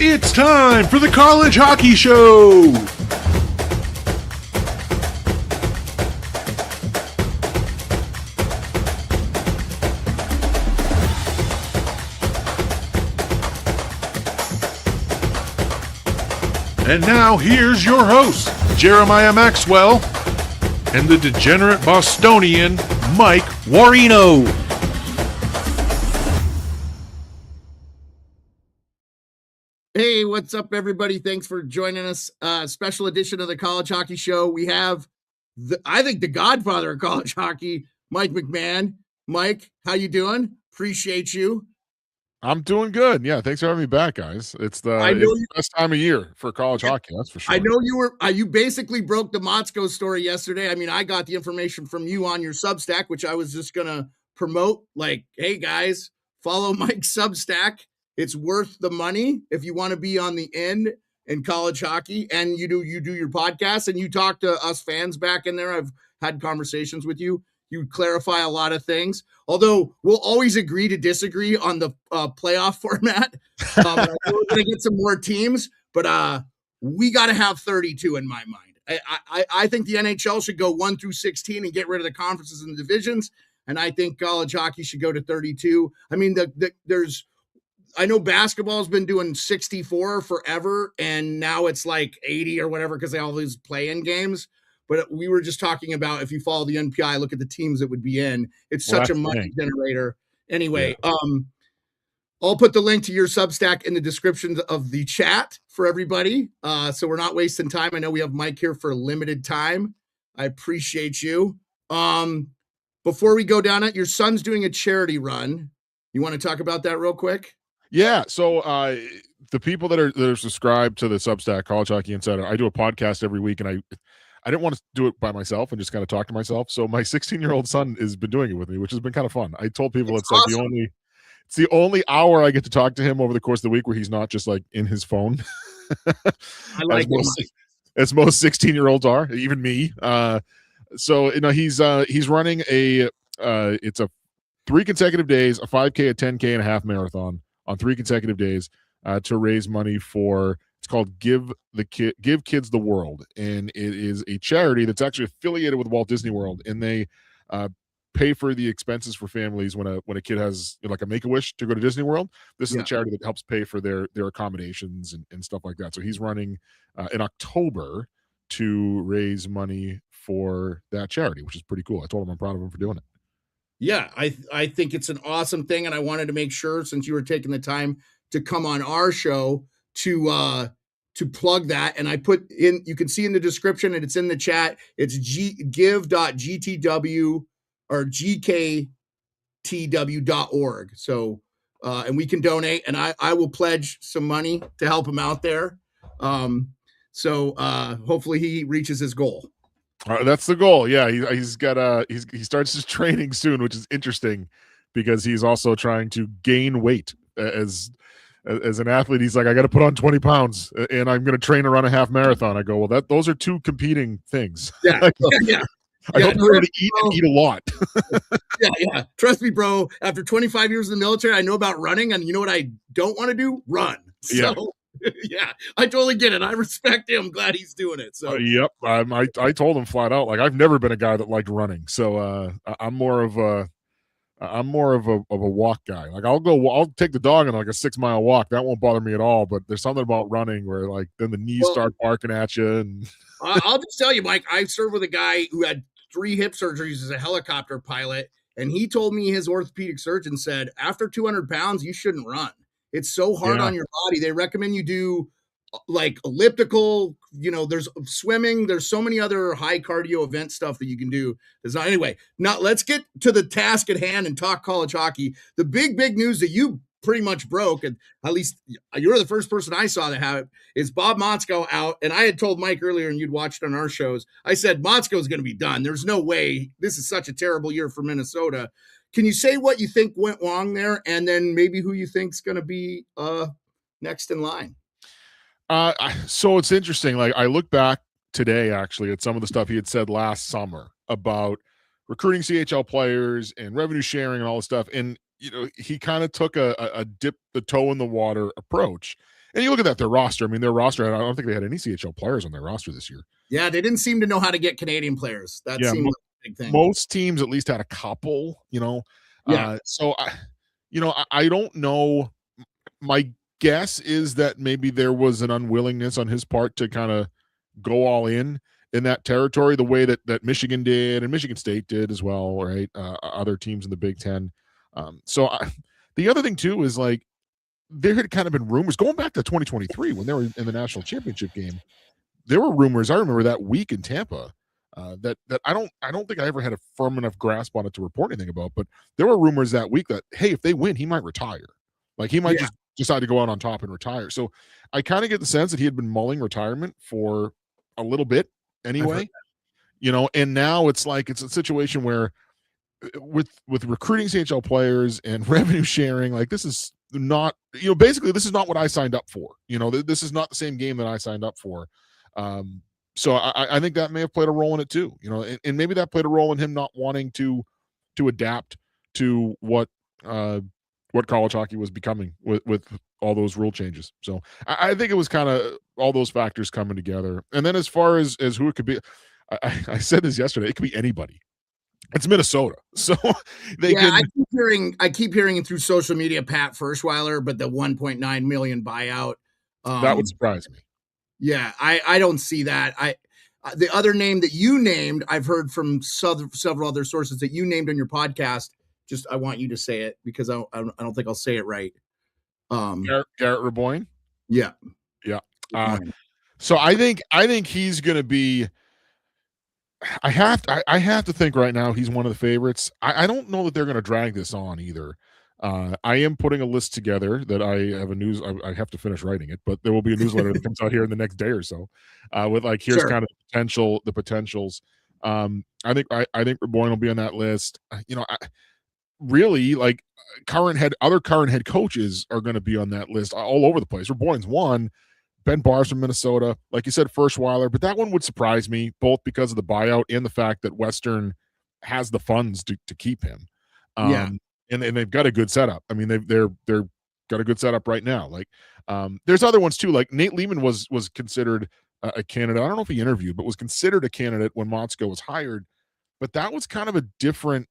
It's time for the College Hockey Show! And now here's your host, Jeremiah Maxwell, and the degenerate Bostonian, Mike Warino. Hey, what's up, everybody? Thanks for joining us. Special edition of the College Hockey Show. We have, I think, the godfather of college hockey, Mike McMahon. Mike, how you doing? Appreciate you. I'm doing good. Yeah, thanks for having me back, guys. It's the best time of year for college hockey, that's for sure. I know you basically broke the Motzko story yesterday. I mean, I got the information from you on your Substack, which I was just going to promote. Like, hey, guys, follow Mike's Substack. It's worth the money if you want to be on the end in college hockey, and you do your podcast and you talk to us fans back in there. I've had conversations with you. You clarify a lot of things, although we'll always agree to disagree on the playoff format. We're going to get some more teams, but we got to have 32 in my mind. I think the NHL should go 1 through 16 and get rid of the conferences and the divisions, and I think college hockey should go to 32. I mean, I know basketball's been doing 64 forever, and now it's like 80 or whatever because they all these play-in games. But we were just talking about if you follow the NPI, look at the teams that would be in. It's such a money generator. Anyway, yeah. I'll put the link to your Substack in the description of the chat for everybody. So we're not wasting time. I know we have Mike here for a limited time. I appreciate you. Before we go down it, your son's doing a charity run. You want to talk about that real quick? Yeah, so the people that are subscribed to the Substack, College Hockey Insider, I do a podcast every week, and I didn't want to do it by myself and just kind of talk to myself. So my 16-year-old son has been doing it with me, which has been kind of fun. I told people it's awesome. Like it's the only hour I get to talk to him over the course of the week where he's not just like in his phone. I like as most 16-year-olds are, even me. So he's running it's a 3 consecutive days, a 5K, a 10K, and a half marathon on 3 consecutive days to raise money for, it's called Give Kids the World. And it is a charity that's actually affiliated with Walt Disney World. And they pay for the expenses for families when a kid has like a Make-A-Wish to go to Disney World. This is a charity that helps pay for their accommodations and stuff like that. So he's running in October to raise money for that charity, which is pretty cool. I told him I'm proud of him for doing it. Yeah, I think it's an awesome thing, and I wanted to make sure, since you were taking the time to come on our show, to plug that. And I put in, you can see in the description, and it's in the chat, it's give.gtw or gktw.org. So, and we can donate, and I will pledge some money to help him out there. So hopefully he reaches his goal. That's the goal. Yeah, he's got he starts his training soon, which is interesting because he's also trying to gain weight as an athlete. He's like, I got to put on 20 pounds and I'm going to train to run a half marathon. I go, well, those are two competing things. Yeah, I hope you're ready to eat a lot. Yeah. Trust me, bro. After 25 years in the military, I know about running, and you know what I don't want to do? Run. So. Yeah, I totally get it. I respect him. I'm glad he's doing it. So yep, I told him flat out, like, I've never been a guy that liked running, so I'm more of a walk guy. Like I'll take the dog on like a 6-mile walk. That won't bother me at all. But there's something about running where like then the knees start barking at you. And I'll just tell you, Mike, I served with a guy who had 3 hip surgeries as a helicopter pilot, and he told me his orthopedic surgeon said after 200 pounds you shouldn't run. It's so hard on your body. They recommend you do like elliptical, there's swimming. There's so many other high cardio event stuff that you can do. Anyway, now let's get to the task at hand and talk college hockey. The big news that you pretty much broke, and at least you're the first person I saw that have it, is Bob Motzko out. And I had told Mike earlier, and you'd watched on our shows, I said, Motzko's going to be done. There's no way. This is such a terrible year for Minnesota. Can you say what you think went wrong there, and then maybe who you think's going to be next in line? So it's interesting. Like I look back today, actually, at some of the stuff he had said last summer about recruiting CHL players and revenue sharing and all this stuff. And he kind of took a dip the toe in the water approach. And you look at their roster. I mean, their roster, I don't think they had any CHL players on their roster this year. Yeah, they didn't seem to know how to get Canadian players. That seemed like a big thing. Most teams at least had a couple, Yeah. So I don't know. My guess is that maybe there was an unwillingness on his part to kind of go all in that territory, the way that Michigan did and Michigan State did as well, right? Other teams in the Big Ten. The other thing too is like there had kind of been rumors going back to 2023 when they were in the national championship game. There were rumors. I remember that week in Tampa that I don't think I ever had a firm enough grasp on it to report anything about. But there were rumors that week that hey, if they win, he might retire. Like he might just decide to go out on top and retire. So I kind of get the sense that he had been mulling retirement for a little bit anyway. And now it's like it's a situation where with recruiting CHL players and revenue sharing, like this is not, basically this is not what I signed up for. This is not the same game that I signed up for. So I think that may have played a role in it too, and maybe that played a role in him not wanting to adapt to what college hockey was becoming with all those rule changes. So I think it was kind of all those factors coming together. And then as far as who it could be, I said this yesterday, it could be anybody. It's Minnesota, so they can. I keep hearing through social media Pat Ferschweiler, but the 1.9 million buyout that would surprise me. Yeah, I don't see that. The other name that you named, I've heard from several other sources that you named on your podcast. Just I want you to say it because I don't think I'll say it right. Garrett Raboin. Yeah. So I think he's going to be. I have to think right now he's one of the favorites. I don't know that they're going to drag this on either. I am putting a list together that I have I have to finish writing it, but there will be a newsletter that comes out here in the next day or so with like, here's kind of the potentials. I think Raboin will be on that list. Really like other current head coaches are going to be on that list all over the place. Raboin's one. Ben Barr's from Minnesota, like you said, Ferschweiler, but that one would surprise me both because of the buyout and the fact that Western has the funds to keep him. And they've got a good setup. I mean, they're got a good setup right now. Like, there's other ones too. Like Nate Lehman was considered a candidate. I don't know if he interviewed, but was considered a candidate when Motzko was hired. But that was kind of a different.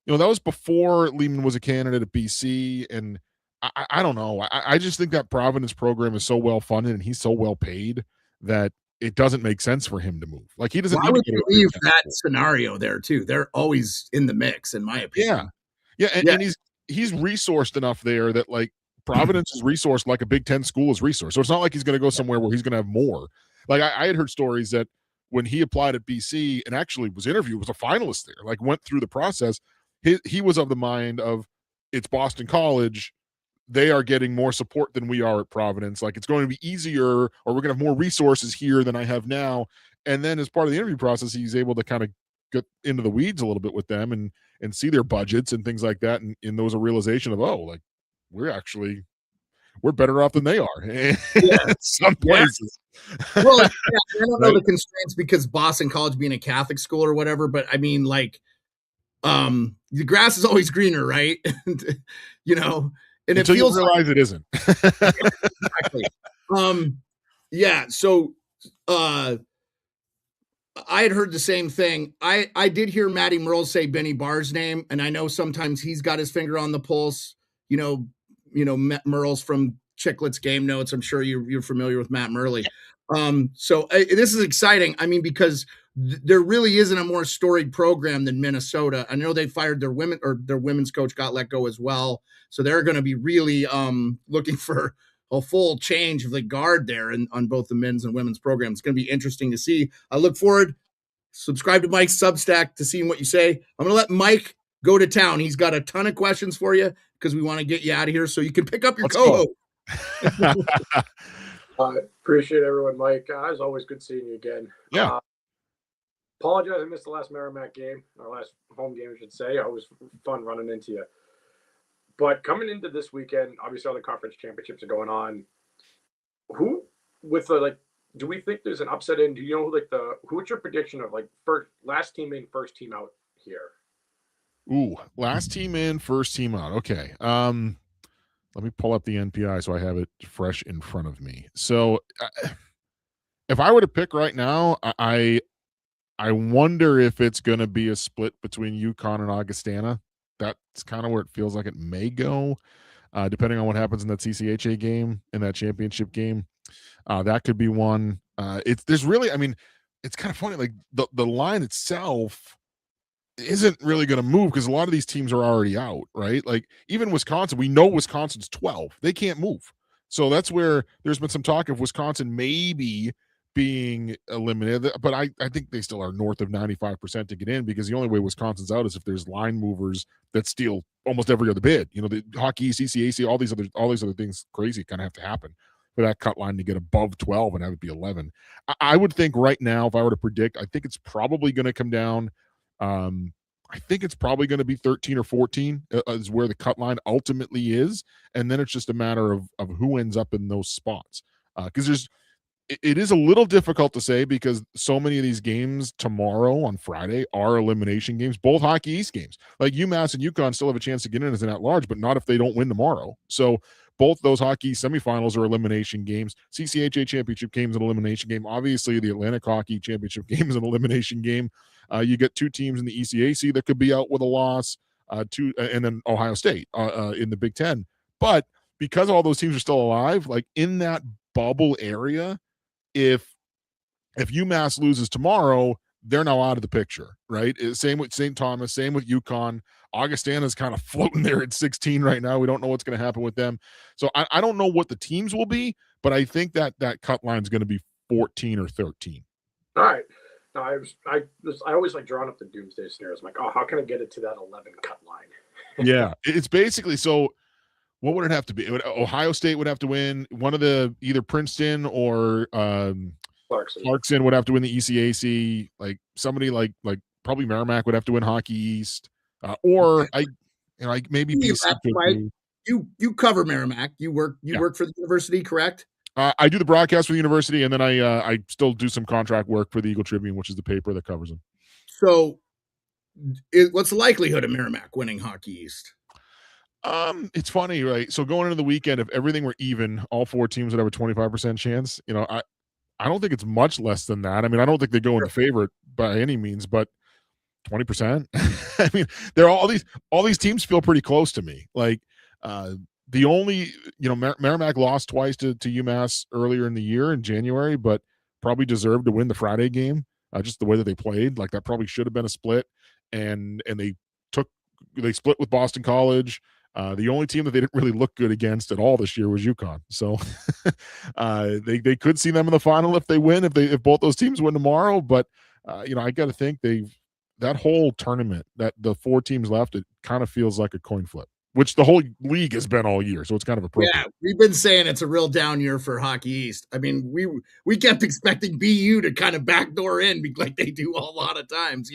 That was before Lehman was a candidate at BC, and I don't know. I just think that Providence program is so well funded and he's so well paid that it doesn't make sense for him to move. Like he doesn't. I would believe that scenario there too. They're always in the mix, in my opinion. And he's resourced enough there that like Providence is resourced like a Big Ten school is resourced. So it's not like he's going to go somewhere where he's going to have more. Like I had heard stories that when he applied at BC and actually was interviewed, was a finalist there, like went through the process. He was of the mind of it's Boston College. They are getting more support than we are at Providence. Like it's going to be easier, or we're going to have more resources here than I have now. And then as part of the interview process, he's able to kind of get into the weeds a little bit with them and see their budgets and things like that. And there was a realization of, like we're better off than they are in some places. Well, I don't know the constraints because Boston College being a Catholic school or whatever, but I mean, like, the grass is always greener, right? And until you realize it isn't. Exactly. So I had heard the same thing. I did hear Matty Merle say Benny Barr's name, and I know sometimes he's got his finger on the pulse. Merle's from Chicklets Game Notes. I'm sure you're familiar with Matt Murley. So this is exciting. I mean, because there really isn't a more storied program than Minnesota. I know they fired their women's coach got let go as well. So they're going to be really looking for a full change of the guard there on both the men's and women's programs. It's going to be interesting to see. I look forward. Subscribe to Mike's Substack to seeing what you say. I'm going to let Mike go to town. He's got a ton of questions for you because we want to get you out of here so you can pick up your co-host. I appreciate everyone, Mike. It's always good seeing you again. Yeah. Apologize, I missed the last Merrimack game, our last home game, I should say. It was fun running into you. But coming into this weekend, obviously all the conference championships are going on. Do we think there's an upset in? Do you know what's your prediction of last team in, first team out here? Ooh, last team in, first team out. Okay. Let me pull up the NPI so I have it fresh in front of me. So, if I were to pick right now, I wonder if it's going to be a split between UConn and Augustana. That's kind of where it feels like it may go, depending on what happens in that CCHA game, in that championship game. That could be one. There's really, I mean, it's kind of funny. Like the line itself isn't really going to move because a lot of these teams are already out, right? Like even Wisconsin, we know Wisconsin's 12. They can't move. So that's where there's been some talk of Wisconsin maybe being eliminated, but I think they still are north of 95% to get in because the only way Wisconsin's out is if there's line movers that steal almost every other bid. You know, the hockey, CCAC, all these other things crazy kind of have to happen for that cut line to get above 12 and have it be 11. I would think right now, if I were to predict, I think it's probably going to come down. I think it's probably going to be 13 or 14 is where the cut line ultimately is. And then it's just a matter of who ends up in those spots. Because it is a little difficult to say because so many of these games tomorrow on Friday are elimination games, both Hockey East games. Like UMass and UConn still have a chance to get in as an at-large, but not if they don't win tomorrow. So both those hockey semifinals are elimination games. CCHA championship game is an elimination game. Obviously, the Atlantic Hockey Championship game is an elimination game. You get two teams in the ECAC that could be out with a loss, and then Ohio State in the Big Ten. But because all those teams are still alive, like in that bubble area, if UMass loses tomorrow, they're now out of the picture, right? Same with St. Thomas, same with UConn. Augustana's kind of floating there at 16 right now. We don't know what's going to happen with them. So I don't know what the teams will be, but I think that cut line is going to be 14 or 13. All right. No, I always like drawing up the doomsday scenarios. I'm like, oh, how can I get it to that 11 cut line? Yeah, it's basically so. What would it have to be? Ohio State would have to win one of the either Princeton or Clarkson would have to win the ECAC. Like somebody like probably Merrimack would have to win Hockey East, or maybe BC could be. You cover Merrimack. You work for the university, correct? I do the broadcast for the university, and then I still do some contract work for the Eagle Tribune, which is the paper that covers them. So, what's the likelihood of Merrimack winning Hockey East? It's funny, right? So going into the weekend, if everything were even, all four teams would have a 25% chance. You know, I don't think it's much less than that. I mean, I don't think they go in favorite by any means, but 20%. I mean, all these teams feel pretty close to me. Like the only, Merrimack lost twice to UMass earlier in the year in January, but probably deserved to win the Friday game. Just the way that they played, like that probably should have been a split, and they split with Boston College. The only team that they didn't really look good against at all this year was UConn. So they could see them in the final if they win, if both those teams win tomorrow. But I got to think that whole tournament, that the four teams left, it kind of feels like a coin flip, which the whole league has been all year. So it's kind of appropriate. Yeah, we've been saying it's a real down year for Hockey East. I mean, we kept expecting BU to kind of backdoor in like they do a lot of times,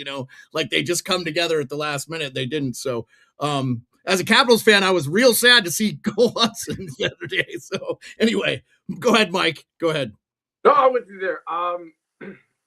like they just come together at the last minute. They didn't. So as a Capitals fan, I was real sad to see Cole Hudson the other day. So anyway, go ahead, Mike. Go ahead. No, I'm with you there.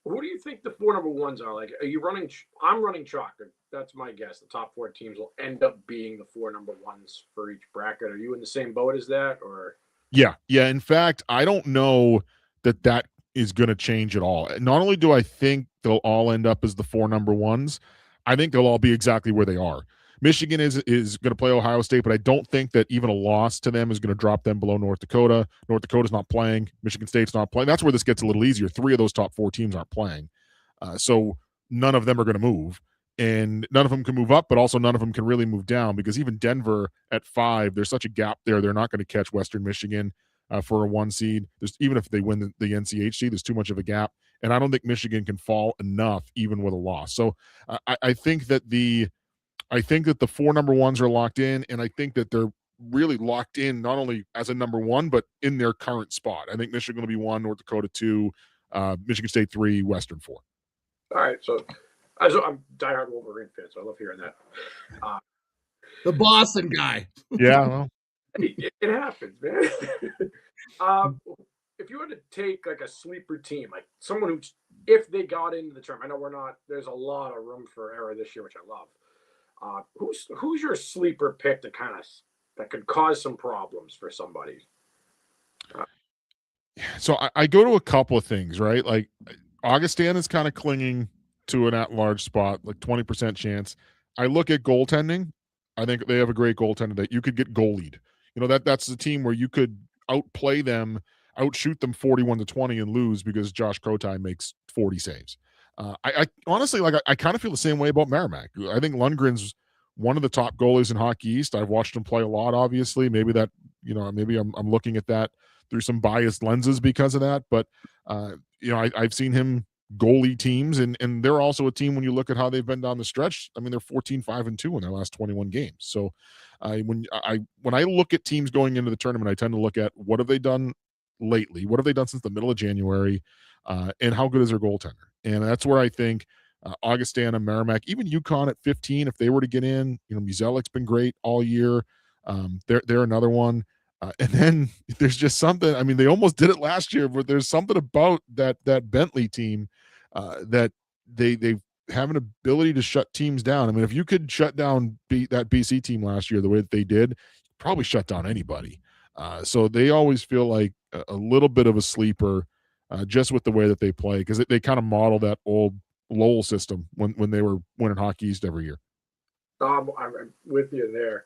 Who do you think the four number ones are? Like, are you running? I'm running chalk. That's my guess. The top four teams will end up being the four number ones for each bracket. Are you in the same boat as that, or? Yeah. In fact, I don't know that is going to change at all. Not only do I think they'll all end up as the four number ones, I think they'll all be exactly where they are. Michigan is going to play Ohio State, but I don't think that even a loss to them is going to drop them below North Dakota. North Dakota's not playing. Michigan State's not playing. That's where this gets a little easier. Three of those top four teams aren't playing. So none of them are going to move. And none of them can move up, but also none of them can really move down because even Denver at 5, there's such a gap there. They're not going to catch Western Michigan for a 1 seed. Even if they win the NCHC, there's too much of a gap. And I don't think Michigan can fall enough even with a loss. So I think that the four number ones are locked in, and I think that they're really locked in not only as a number one, but in their current spot. I think Michigan will be 1, North Dakota 2, Michigan State 3, Western 4. All right, so I'm a diehard Wolverine fan, so I love hearing that. The Boston guy. Yeah, well. It happens, man. If you were to take like a sleeper team, like someone who, if they got into the tournament, I know there's a lot of room for error this year, which I love. Who's your sleeper pick to kind of that could cause some problems for somebody? So I go to a couple of things, right? Like Augustin is kind of clinging to an at-large spot, like 20% chance. I look at goaltending. I think they have a great goaltender that you could get goalied. That's the team where you could outplay them, outshoot them 41-20 and lose because Josh Krotai makes 40 saves. I honestly, like, I kind of feel the same way about Merrimack. I think Lundgren's one of the top goalies in Hockey East. I've watched him play a lot, obviously. Maybe that, maybe I'm looking at that through some biased lenses because of that. But I've seen him goalie teams, and they're also a team when you look at how they've been down the stretch. I mean, they're 14-5-2 in their last 21 games. So when I look at teams going into the tournament, I tend to look at what have they done lately, what have they done since the middle of January, and how good is their goaltender. And that's where I think Augustana, Merrimack, even UConn at 15, if they were to get in, Muzelik's been great all year. They're another one. And then there's just something. I mean, they almost did it last year, but there's something about that Bentley team that they have an ability to shut teams down. I mean, if you could shut down that BC team last year the way that they did, probably shut down anybody. So they always feel like a little bit of a sleeper just with the way that they play, because they kind of model that old Lowell system when they were winning Hockey East every year. I'm with you there.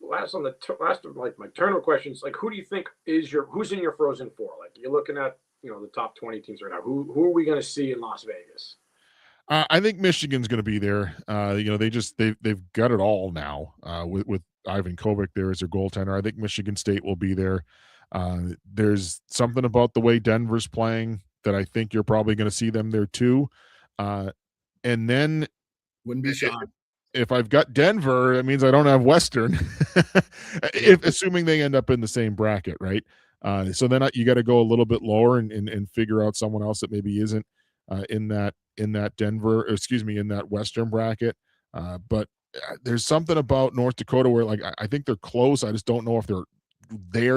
Last of my tournament questions, like, who do you think who's in your Frozen Four? Like, you're looking at the top 20 teams right now. Who are we going to see in Las Vegas? I think Michigan's going to be there. They've got it all now with Ivan Kovic there as their goaltender. I think Michigan State will be there. There's something about the way Denver's playing that I think you're probably going to see them there too. And then wouldn't be shocked. If I've got Denver, it means I don't have Western, assuming they end up in the same bracket, right? So then you got to go a little bit lower and figure out someone else that maybe isn't in that Denver, in that Western bracket. But there's something about North Dakota where, like, I think they're close. I just don't know if they're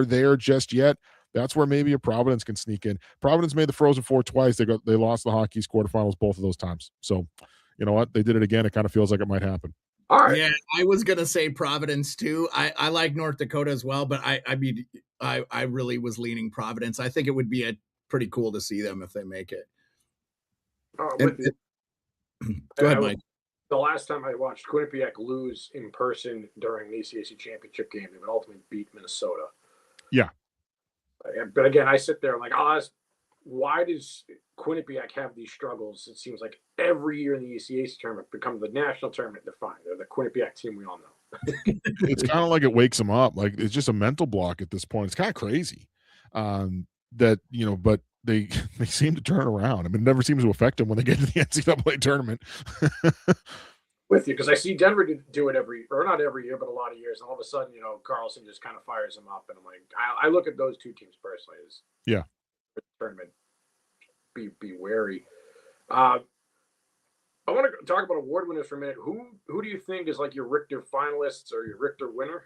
there just yet. That's where maybe a Providence can sneak in. Providence made the Frozen Four twice. They lost the Hockey East quarterfinals both of those times. So, you know what? They did it again. It kind of feels like it might happen. All right. Yeah, I was gonna say Providence too. I like North Dakota as well, but I really was leaning Providence. I think it would be pretty cool to see them if they make it. Go ahead, Mike. The last time I watched Quinnipiac lose in person during the ACAC championship game, they would ultimately beat Minnesota. Yeah. But again, I sit there, I'm like, why does Quinnipiac have these struggles? It seems like every year in the ECAC tournament becomes the national tournament. They're fine. They're the Quinnipiac team we all know. It's kind of like it wakes them up. Like, it's just a mental block at this point. It's kind of crazy that, but they seem to turn around. I mean, it never seems to affect them when they get to the NCAA tournament. With you, because I see Denver do it not every year, but a lot of years. And all of a sudden, Carlson just kind of fires them up. And I'm like, I look at those two teams personally as tournament. Be wary. I want to talk about award winners for a minute. Who do you think is like your Richter finalists or your Richter winner?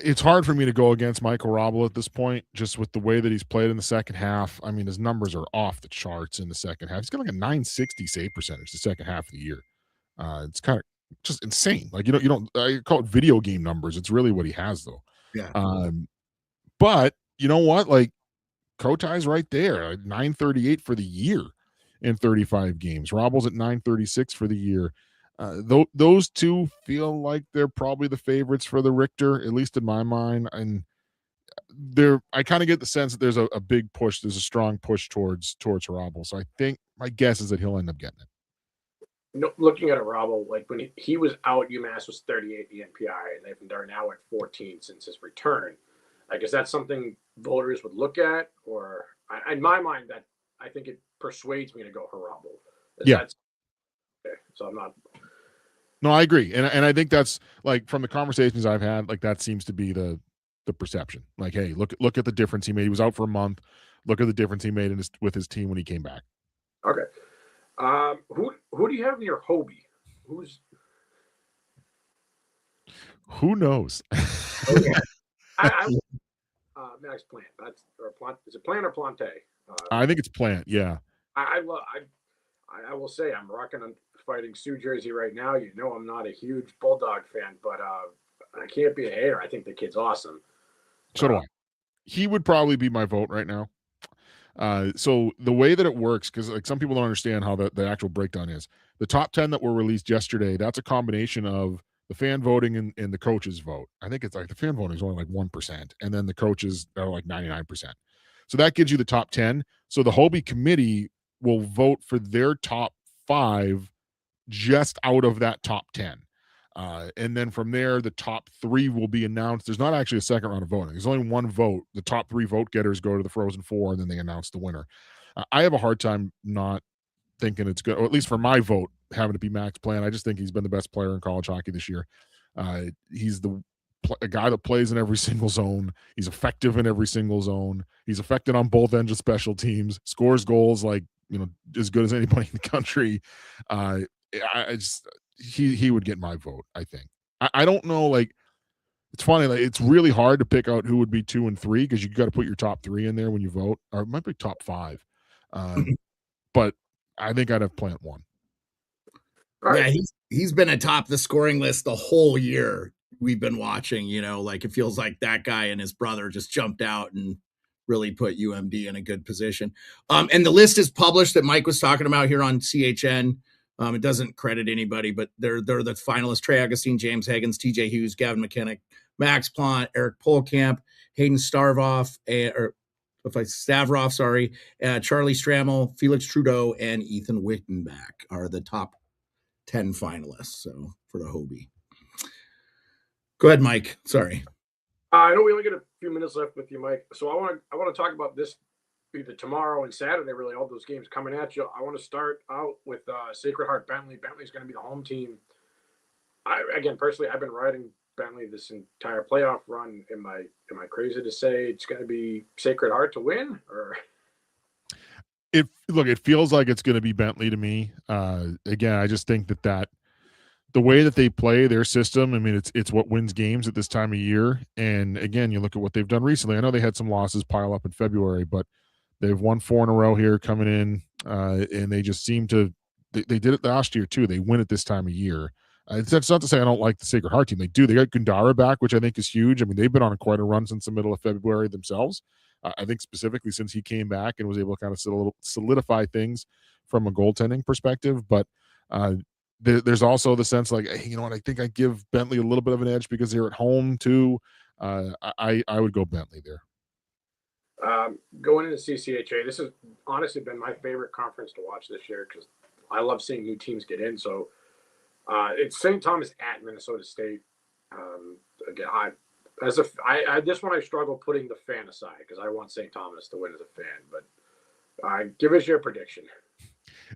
It's hard for me to go against Michael Robel at this point, just with the way that he's played in the second half. I mean, his numbers are off the charts in the second half. He's got like a .960 save percentage the second half of the year. It's kind of just insane. Like, I call it video game numbers. It's really what he has, though. Yeah. But you know what? Like, Krotai's right there, 938 for the year in 35 games. Robel's at 936 for the year. Those two feel like they're probably the favorites for the Richter, at least in my mind. And I kind of get the sense that there's a big push. There's a strong push towards Robel. So I think my guess is that he'll end up getting it. Looking at Robel, like when he was out, UMass was 38 in the NPI, and they're now at 14 since his return. Like, is that something voters would look at? Or in my mind, that I think it persuades me to go for Robel. Yeah. Okay, so I'm not. No, I agree, and I think that's, like, from the conversations I've had, like, that seems to be the perception. Like, hey, look at the difference he made. He was out for a month. Look at the difference he made with his team when he came back. Okay. Who do you have in your Hobie? Who knows? Max Plant. Is it Plant or Plante? I think it's Plant. Yeah. I I will say I'm rocking a Fighting Sioux jersey right now. You know I'm not a huge Bulldog fan, but I can't be a hater. I think the kid's awesome. So do I. He would probably be my vote right now. So the way that it works, because like some people don't understand how the actual breakdown is. The top 10 that were released yesterday, that's a combination of the fan voting and the coaches vote. I think it's like the fan voting is only like 1%, and then the coaches are like 99%. So that gives you the top 10. So the Hobie committee will vote for their top 5 just out of that top 10. And then from there, the top 3 will be announced. There's not actually a second round of voting. There's only one vote. The top 3 vote getters go to the Frozen Four, and then they announce the winner. I have a hard time not thinking it's good, or at least for my vote, having to be Max Plant. I just think he's been the best player in college hockey this year. He's a guy that plays in every single zone. He's effective in every single zone. He's effective on both ends of special teams, scores goals like, as good as anybody in the country. He would get my vote, I think. I don't know, like, it's funny, like, it's really hard to pick out who would be 2 and 3 because you got to put your top 3 in there when you vote, or it might be top 5. But I think I'd have Plant 1. Yeah, he's been atop the scoring list the whole year we've been watching. Like it feels like that guy and his brother just jumped out and really put UMD in a good position. And the list is published that Mike was talking about here on CHN. It doesn't credit anybody, but they're the finalists: Trey Augustine, James Higgins, TJ Hughes, Gavin McKinnick, Max Plant, Eric Polkamp, Hayden Stavroff, Charlie Strammel, Felix Trudeau, and Ethan Wittenbach are the top 10 finalists. So for the Hobie. Go ahead, Mike. Sorry. I know we only get a few minutes left with you, Mike. So I want to talk about this either tomorrow and Saturday, really, all those games coming at you. I want to start out with Sacred Heart Bentley. Bentley's going to be the home team. Personally, I've been riding Bentley this entire playoff run. Am I crazy to say it's going to be Sacred Heart to win? Or it feels like it's going to be Bentley to me. Again, I just think that the way that they play their system, I mean, it's what wins games at this time of year. And again, you look at what they've done recently. I know they had some losses pile up in February, but they've won 4 in a row here coming in, and they just seem to. They did it last year too. They win at this time of year. That's not to say I don't like the Sacred Heart team. They do. They got Gundara back, which I think is huge. I mean, they've been on quite a run since the middle of February themselves. I think specifically since he came back and was able to kind of solidify things from a goaltending perspective. But there's also the sense like, hey, you know what? I think I give Bentley a little bit of an edge because they're at home too. I would go Bentley there. Going into CCHA, this has honestly been my favorite conference to watch this year because I love seeing new teams get in. So it's St. Thomas at Minnesota State. Again, this one I struggle putting the fan aside because I want St. Thomas to win as a fan. But give us your prediction.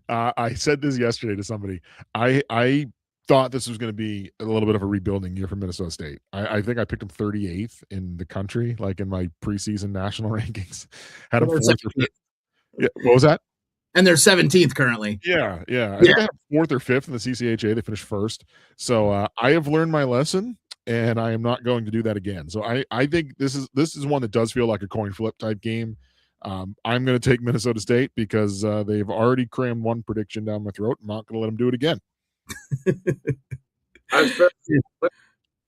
I said this yesterday to somebody. I thought this was going to be a little bit of a rebuilding year for Minnesota State. I think I picked them 38th in the country, like in my preseason national rankings. Had them fourth or fifth. Yeah, what was that? And they're 17th currently. Yeah. I think I had 4th or 5th in the CCHA. They finished first. So I have learned my lesson, and I am not going to do that again. So I think this is one that does feel like a coin flip type game. I'm going to take Minnesota State because they've already crammed one prediction down my throat. I'm not going to let them do it again.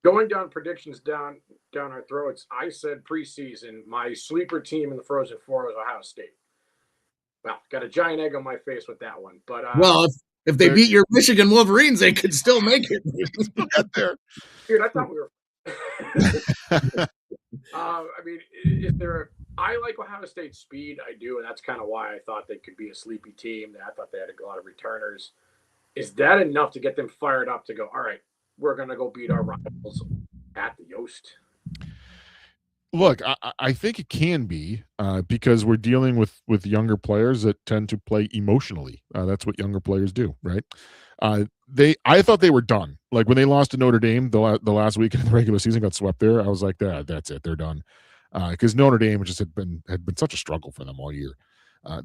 Going down predictions down our throats, I said preseason, my sleeper team in the Frozen Four was Ohio State. Well, got a giant egg on my face with that one. But if they beat your Michigan Wolverines, they could still make it. Get there. Dude, I thought we were I like Ohio State's speed. I do, and that's kind of why I thought they could be a sleepy team. I thought they had a lot of returners. Is that enough to get them fired up to go, all right, we're going to go beat our rivals at the Yost? Look, I think it can be because we're dealing with younger players that tend to play emotionally. That's what younger players do, right? I thought they were done. Like when they lost to Notre Dame the last week in the regular season, got swept there. I was like, that's it, they're done. Because Notre Dame just had been such a struggle for them all year. I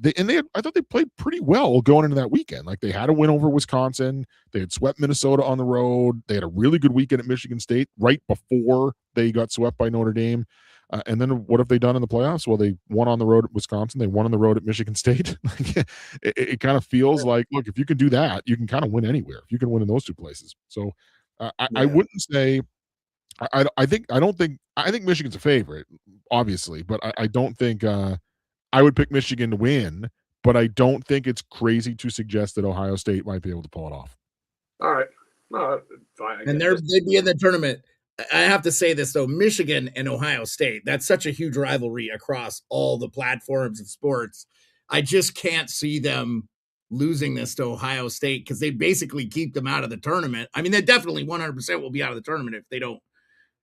thought they played pretty well going into that weekend. Like they had a win over Wisconsin. They had swept Minnesota on the road. They had a really good weekend at Michigan State right before they got swept by Notre Dame. And then what have they done in the playoffs? Well, they won on the road at Wisconsin. They won on the road at Michigan State. It kind of feels like, look, if you can do that, you can kind of win anywhere. If you can win in those two places. So I wouldn't say I think Michigan's a favorite, obviously, but I don't think I would pick Michigan to win, but I don't think it's crazy to suggest that Ohio State might be able to pull it off. All right. No, fine. And they'd be in the tournament. I have to say this, though. Michigan and Ohio State, that's such a huge rivalry across all the platforms of sports. I just can't see them losing this to Ohio State because they basically keep them out of the tournament. I mean, they definitely 100% will be out of the tournament if they don't,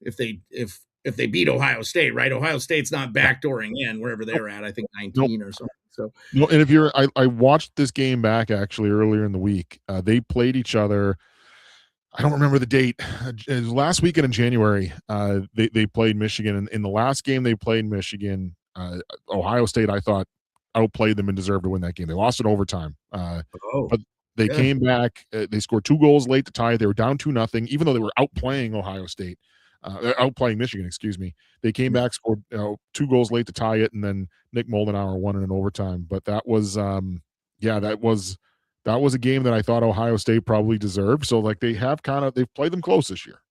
if they beat Ohio State, right? Ohio State's not backdooring in wherever they're at. I think 19 or something. So, and if I watched this game back actually earlier in the week. They played each other. I don't remember the date. It was last weekend in January. They played Michigan, and in the last game they played Michigan, Ohio State, I thought, outplayed them and deserved to win that game. They lost in overtime, but they came back. They scored 2 goals late to tie. They were down 2-0, even though they were outplaying Ohio State, outplaying Michigan. Excuse me. They came back, scored 2 goals late to tie it, and then Nick Moldenauer won it in overtime. But that was, that was a game that I thought Ohio State probably deserved. So like they've played them close this year.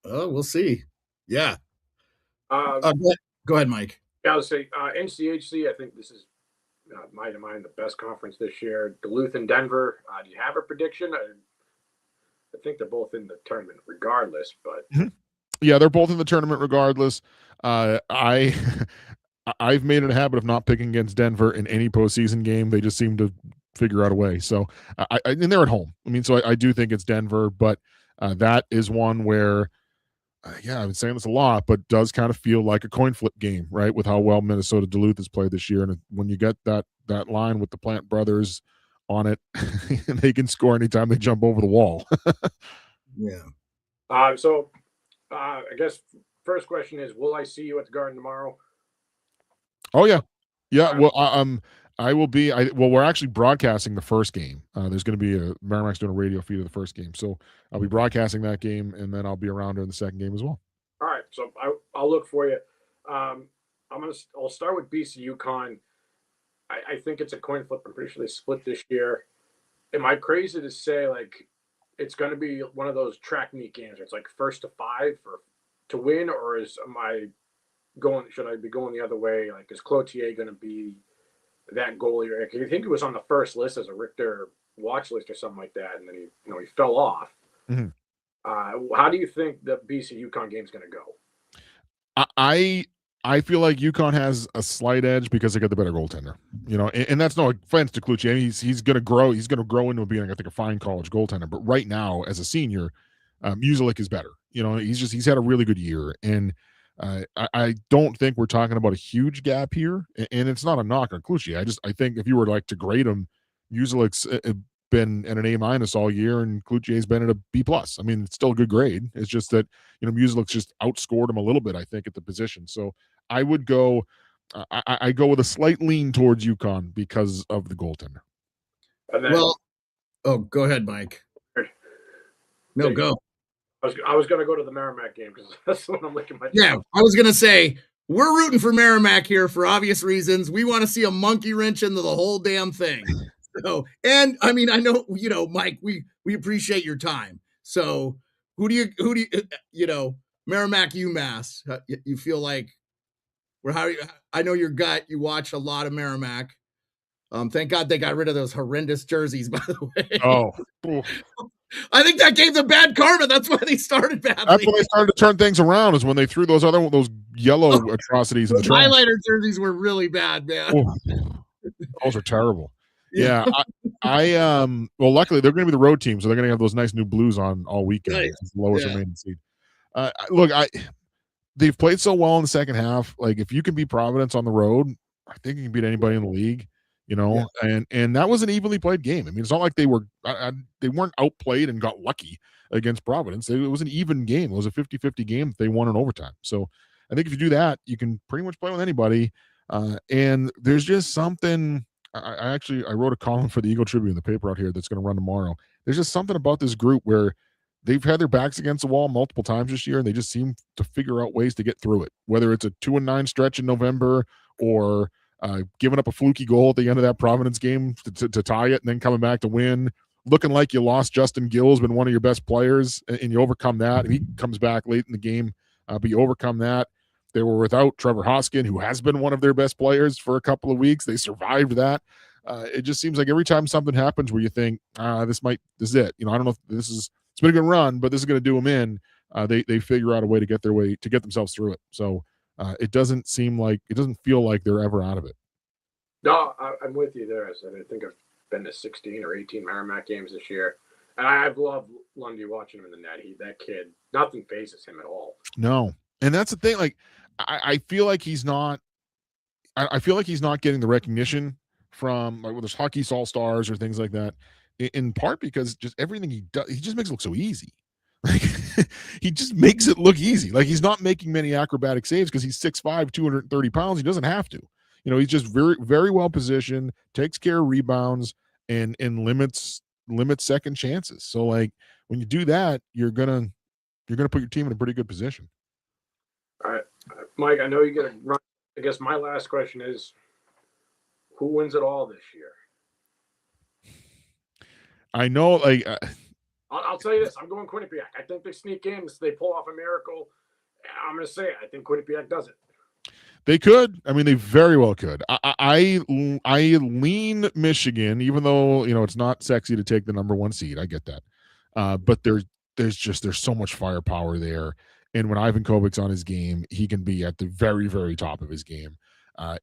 Oh, we'll see. Yeah. Go ahead, Mike. Yeah, I would say NCHC. I think this is my mind the best conference this year. Duluth and Denver. Do you have a prediction? I think they're both in the tournament regardless, but yeah, they're both in the tournament regardless. I've made it a habit of not picking against Denver in any postseason game. They just seem to figure out a way. So and they're at home. I mean, so I do think it's Denver, but that is one where, I've been saying this a lot, but does kind of feel like a coin flip game, right? With how well Minnesota Duluth has played this year. And when you get that line with the Plant brothers on it, they can score anytime they jump over the wall. Yeah. So I guess first question is, will I see you at the Garden tomorrow? Oh yeah. Yeah. Well, I will be. We're actually broadcasting the first game. There's going to be Merrimack's doing a radio feed of the first game, so I'll be broadcasting that game, and then I'll be around during the second game as well. All right, so I'll look for you. I'll start with BC UConn. I think it's a coin flip. I'm pretty sure they split this year. Am I crazy to say like it's going to be one of those track meet games where it's like first to 5 to win, or should I be going the other way? Like, is Cloutier going to be that goalie? I think he was on the first list as a Richter watch list or something like that, and then he fell off. Mm-hmm. How do you think the BC UConn game is going to go? I feel like UConn has a slight edge because they got the better goaltender. And that's no offense to Cloutier. I mean, he's going to grow. He's going to grow into being, I think, a fine college goaltender. But right now, as a senior, Musialik is better. He's had a really good year, and I don't think we're talking about a huge gap here, and it's not a knock on Cloutier. I think if you were like to grade him, Musialik's been at an A- all year, and Cloutier's been at a B+. I mean, it's still a good grade. It's just that Musialik's just outscored him a little bit, I think, at the position. So I would go. I go with a slight lean towards UConn because of the goaltender. Go ahead, Mike. No, go. I was going to go to the Merrimack game because that's the one I'm looking at. Yeah, I was going to say, we're rooting for Merrimack here for obvious reasons. We want to see a monkey wrench into the whole damn thing. So, and I mean, I know, Mike, we appreciate your time. So who do you, Merrimack, UMass, you feel like, I know your gut, you watch a lot of Merrimack. Thank God they got rid of those horrendous jerseys, by the way. Oh, I think that gave them bad karma. That's why they started badly. That's when they started to turn things around, is when they threw those yellow atrocities in the trash. Highlighter jerseys were really bad, man. Those are terrible. Yeah. Well, luckily they're going to be the road team, so they're going to have those nice new blues on all weekend. Nice. It's the lowest remaining seed. Look, they've played so well in the second half. Like, if you can beat Providence on the road, I think you can beat anybody in the league. And that was an evenly played game. I mean, it's not like they weren't outplayed and got lucky against Providence. It was an even game. It was a 50-50 game that they won in overtime. So I think if you do that, you can pretty much play with anybody. And there's just something. I wrote a column for the Eagle Tribune, the paper out here, that's going to run tomorrow. There's just something about this group where they've had their backs against the wall multiple times this year, and they just seem to figure out ways to get through it. Whether it's a 2-9 stretch in November or giving up a fluky goal at the end of that Providence game to tie it, and then coming back to win, looking like you lost Justin Gill's been one of your best players, and you overcome that. And he comes back late in the game, but you overcome that. They were without Trevor Hoskin, who has been one of their best players for a couple of weeks. They survived that. It just seems like every time something happens where you think, this is it. I don't know if it's been a good run, but this is going to do them in. They figure out a way to get themselves through it. So it doesn't feel like they're ever out of it. No, I'm with you there. I think I've been to 16 or 18 Merrimack games this year, and I've loved Lundy watching him in the net. That kid, nothing phases him at all. No, and that's the thing. Like, I feel like he's not. I feel like he's not getting the recognition from like there's hockey all-stars or things like that. In part because just everything he does, he just makes it look so easy. Like he just makes it look easy. Like he's not making many acrobatic saves because he's 6'5", 230 pounds. He doesn't have to. He's just very, very well positioned, takes care of rebounds, and limits second chances. So like when you do that, you're gonna put your team in a pretty good position. All right, Mike. I know you get a run. I guess my last question is, who wins it all this year? I know, like I'll tell you this: I'm going Quinnipiac. I think they sneak in, they pull off a miracle. I'm going to say it. I think Quinnipiac does it. They could. I mean, they very well could. I lean Michigan, even though it's not sexy to take the number 1 seed. I get that, but there's so much firepower there, and when Ivan Kovic's on his game, he can be at the very, very top of his game.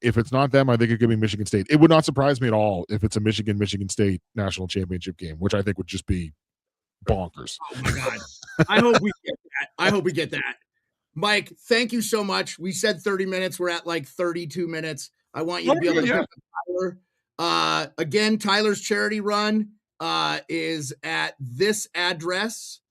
If it's not them, I think it could be Michigan State. It would not surprise me at all if it's a Michigan State national championship game, which I think would just be bonkers. Oh my God. I hope we get that. Mike, thank you so much. We said 30 minutes. We're at like 32 minutes. I want you to be able to get Tyler. Again, Tyler's charity run is at this address.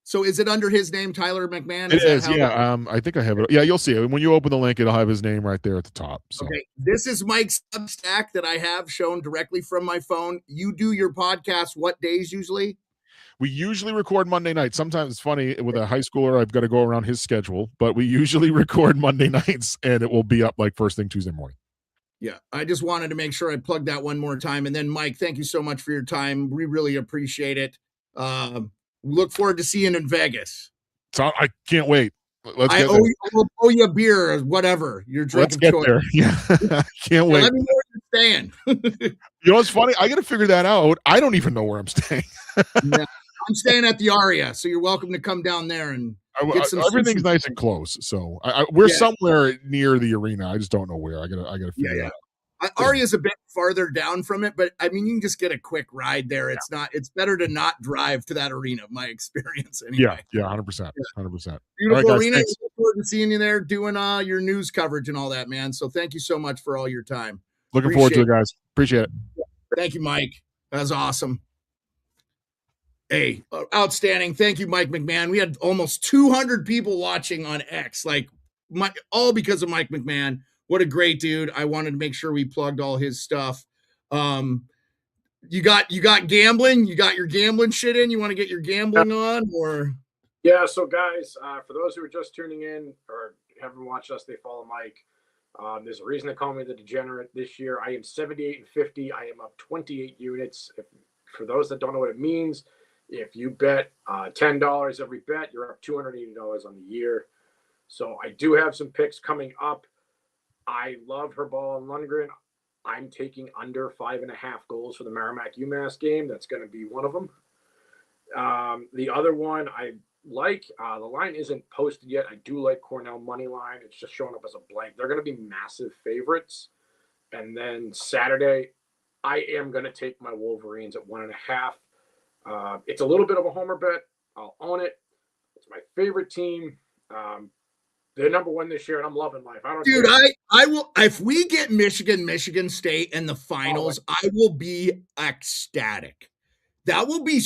So is it under his name, Tyler McMahon? It is, yeah. I think I have it. Yeah, you'll see it. When you open the link, it'll have his name right there at the top. So. Okay, this is Mike's Substack that I have shown directly from my phone. You do your podcast what days usually? We usually record Monday nights. Sometimes it's funny with a high schooler, I've got to go around his schedule, but we usually record Monday nights and it will be up like first thing Tuesday morning. Yeah, I just wanted to make sure I plugged that one more time. And then, Mike, thank you so much for your time. We really appreciate it. Look forward to seeing you in Vegas. So I can't wait. I owe you a beer or whatever you're drinking. Let's get there. Yeah, I can't wait. Let me know where you're staying. You know what's funny? I got to figure that out. I don't even know where I'm staying. Yeah, I'm staying at the Aria, so you're welcome to come down there and get some. Everything's nice and close, so we're somewhere near the arena. I just don't know where. I gotta figure it out. Aria is a bit farther down from it, but I mean, you can just get a quick ride there. It's better to not drive to that arena, my experience. Anyway. Yeah, 100%. 100%. Beautiful arena. Look forward to seeing you there doing your news coverage and all that, man. So thank you so much for all your time. Looking forward to it, guys. Appreciate it. Thank you, Mike. That was awesome. Hey, outstanding. Thank you, Mike McMahon. We had almost 200 people watching on X, all because of Mike McMahon. What a great dude. I wanted to make sure we plugged all his stuff. You got gambling? You got your gambling shit in? You want to get your gambling on or? Yeah. So guys, for those who are just tuning in or haven't watched us, they follow Mike. There's a reason they call me the degenerate this year. I am 78-50. I am up 28 units. For those that don't know what it means, if you bet $10 every bet, you're up $280 on the year. So I do have some picks coming up. I love Herbal and Lundgren. I'm taking under 5.5 goals for the Merrimack UMass game. That's going to be one of them. The other one I like, the line isn't posted yet. I do like Cornell money line. It's just showing up as a blank. They're going to be massive favorites. And then Saturday, I am going to take my Wolverines at 1.5. It's a little bit of a homer bet. I'll own it. It's my favorite team. They're number 1 this year, and I'm loving life. Dude, I will. If we get Michigan State in the finals, I will be ecstatic. That will be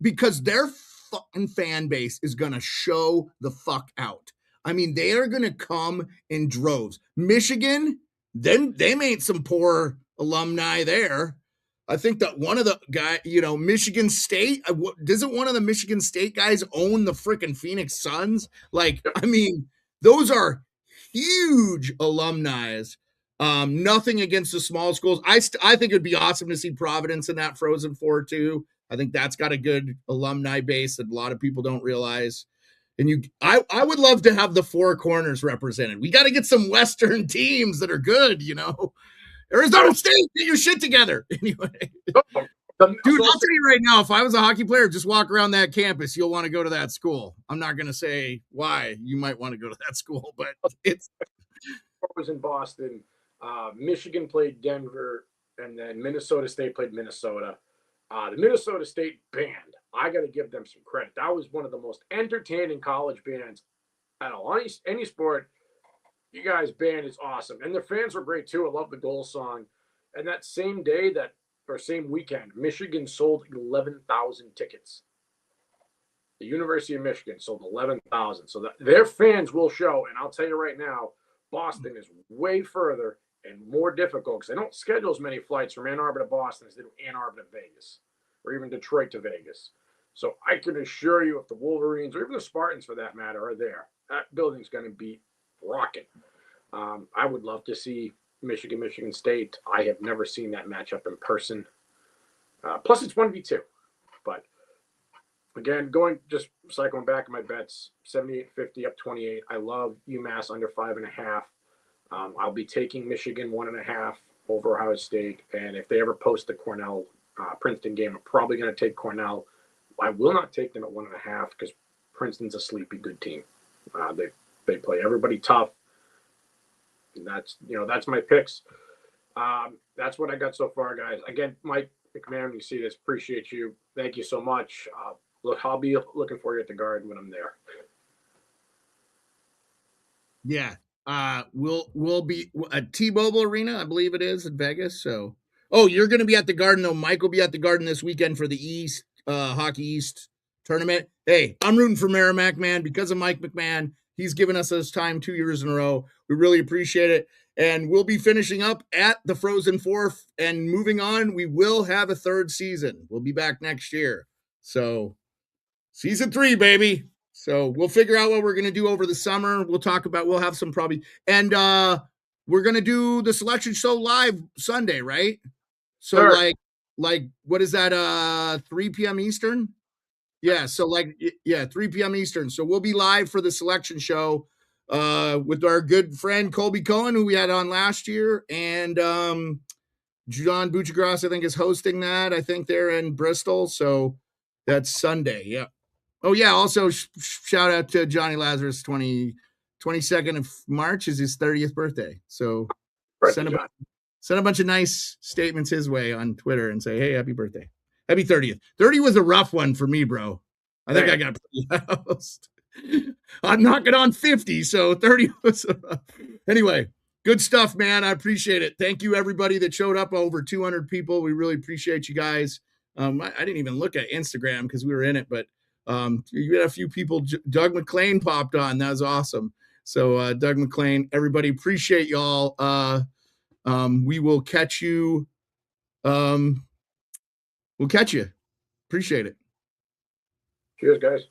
because their fucking fan base is going to show the fuck out. I mean, they are going to come in droves. Michigan, they made some poor alumni there. I think that one of the Michigan State, doesn't one of the Michigan State guys own the freaking Phoenix Suns? Like, I mean, those are huge alumni. Nothing against the small schools. I think it'd be awesome to see Providence in that Frozen Four too. I think that's got a good alumni base that a lot of people don't realize. And I would love to have the four corners represented. We got to get some Western teams that are good, Arizona State, get your shit together. Anyway, dude, I'll tell you right now, if I was a hockey player, just walk around that campus, you'll want to go to that school. I'm not going to say why you might want to go to that school, but it's. I was in Boston. Michigan played Denver, and then Minnesota State played Minnesota. The Minnesota State band, I got to give them some credit. That was one of the most entertaining college bands at any sport. You guys' band is awesome. And their fans were great too. I love the goal song. And that same day same weekend, Michigan sold 11,000 tickets. The University of Michigan sold 11,000. So their fans will show. And I'll tell you right now, Boston is way further and more difficult because they don't schedule as many flights from Ann Arbor to Boston as they do Ann Arbor to Vegas or even Detroit to Vegas. So I can assure you if the Wolverines or even the Spartans for that matter are there, that building's going to be rocking. I would love to see Michigan State. I have never seen that matchup in person. Plus it's 1v2. But again, cycling back in my bets, 78-50 up 28. I love UMass under 5.5. I'll be taking Michigan 1.5 over Ohio State. And if they ever post the Cornell Princeton game, I'm probably going to take Cornell. I will not take them at 1.5 because Princeton's a sleepy good team. They play everybody tough. And that's my picks. That's what I got so far, guys. Again, Mike McMahon, you see this, appreciate you. Thank you so much. I'll be looking for you at the Garden when I'm there. Yeah. We'll be at T-Mobile Arena, I believe it is in Vegas. So, you're going to be at the Garden though. Mike will be at the Garden this weekend for the East Hockey East tournament. Hey, I'm rooting for Merrimack, man, because of Mike McMahon. He's given us his time 2 years in a row. We really appreciate it. And we'll be finishing up at the Frozen Four and moving on. We will have a third season. We'll be back next year. So season 3, baby. So we'll figure out what we're going to do over the summer. We'll have some probably. And we're going to do the selection show live Sunday, right? So sure. like what is that? 3 p.m. Eastern? Yeah. So 3 p.m. Eastern. So we'll be live for the selection show with our good friend Colby Cohen, who we had on last year. And John Buchagras, I think, is hosting that. I think they're in Bristol. So that's Sunday. Yeah. Oh, yeah. Also, shout out to Johnny Lazarus. 22nd of March is his 30th birthday. So send a bunch of nice statements his way on Twitter and say, hey, happy birthday. Happy 30th. 30 was a rough one for me, bro. I think I got pretty housed. I'm knocking on 50, so 30 was a rough. Anyway, good stuff, man. I appreciate it. Thank you, everybody that showed up. Over 200 people. We really appreciate you guys. I didn't even look at Instagram because we were in it, but you had a few people. Doug McLean popped on. That was awesome. So Doug McLean, everybody, appreciate y'all. We will catch you. We'll catch you. Appreciate it. Cheers, guys.